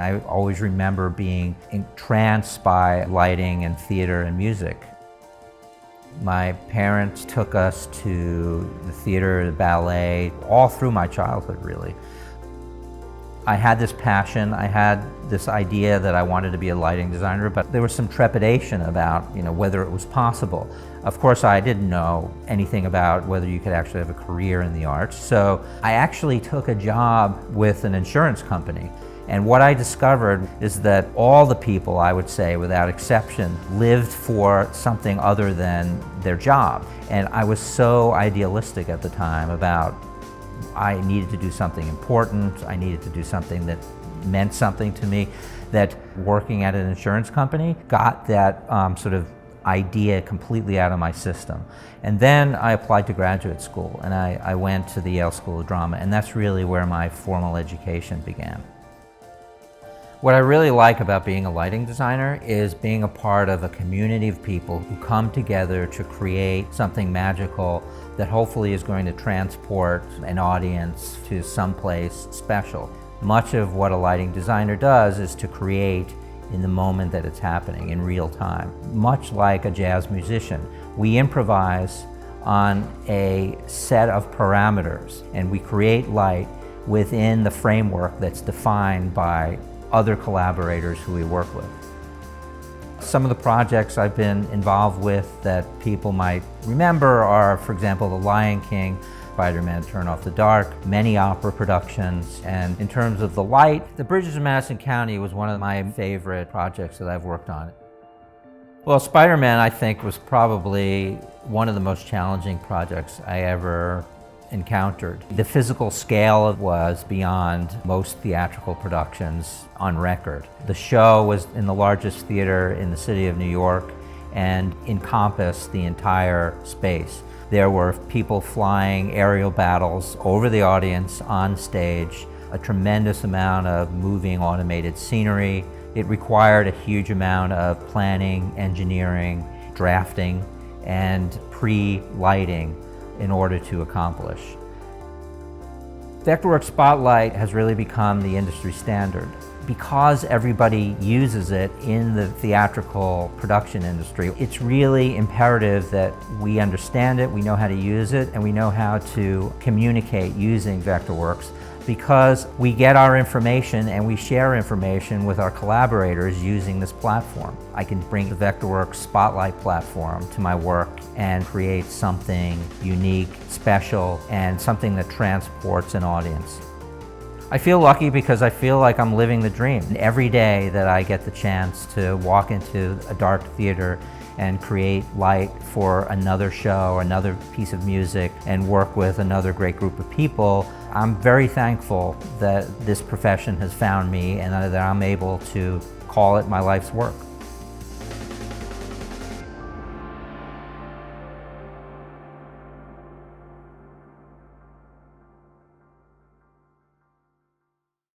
I always remember being entranced by lighting and theater and music. My parents took us to the theater, the ballet, all through my childhood, really. I had this passion, I had this idea that I wanted to be a lighting designer, but there was some trepidation about, whether it was possible. Of course, I didn't know anything about whether you could actually have a career in the arts, so I actually took a job with an insurance company. And what I discovered is that all the people, I would say, without exception, lived for something other than their job. And I was so idealistic at the time about I needed to do something important, I needed to do something that meant something to me, that working at an insurance company got that sort of idea completely out of my system. And then I applied to graduate school, and I went to the Yale School of Drama, and that's really where my formal education began. What I really like about being a lighting designer is being a part of a community of people who come together to create something magical that hopefully is going to transport an audience to someplace special. Much of what a lighting designer does is to create in the moment that it's happening, in real time. Much like a jazz musician, we improvise on a set of parameters, and we create light within the framework that's defined by other collaborators who we work with. Some of the projects I've been involved with that people might remember are, for example, the Lion King, Spiderman, Turn Off the Dark, many opera productions. And in terms of the light, The Bridges of Madison County was one of my favorite projects that I've worked on. Well, Spiderman, I think, was probably one of the most challenging projects I ever encountered. The physical scale was beyond most theatrical productions on record. The show was in the largest theater in the city of New York and encompassed the entire space. There were people flying aerial battles over the audience on stage, a tremendous amount of moving automated scenery. It required a huge amount of planning, engineering, drafting, and pre-lighting in order to accomplish. Vectorworks Spotlight has really become the industry standard. Because everybody uses it in the theatrical production industry, it's really imperative that we understand it, we know how to use it, and we know how to communicate using Vectorworks, because we get our information and we share information with our collaborators using this platform. I can bring the Vectorworks Spotlight platform to my work and create something unique, special, and something that transports an audience. I feel lucky because I feel like I'm living the dream. Every day that I get the chance to walk into a dark theater and create light for another show, another piece of music, and work with another great group of people, I'm very thankful that this profession has found me and that I'm able to call it my life's work.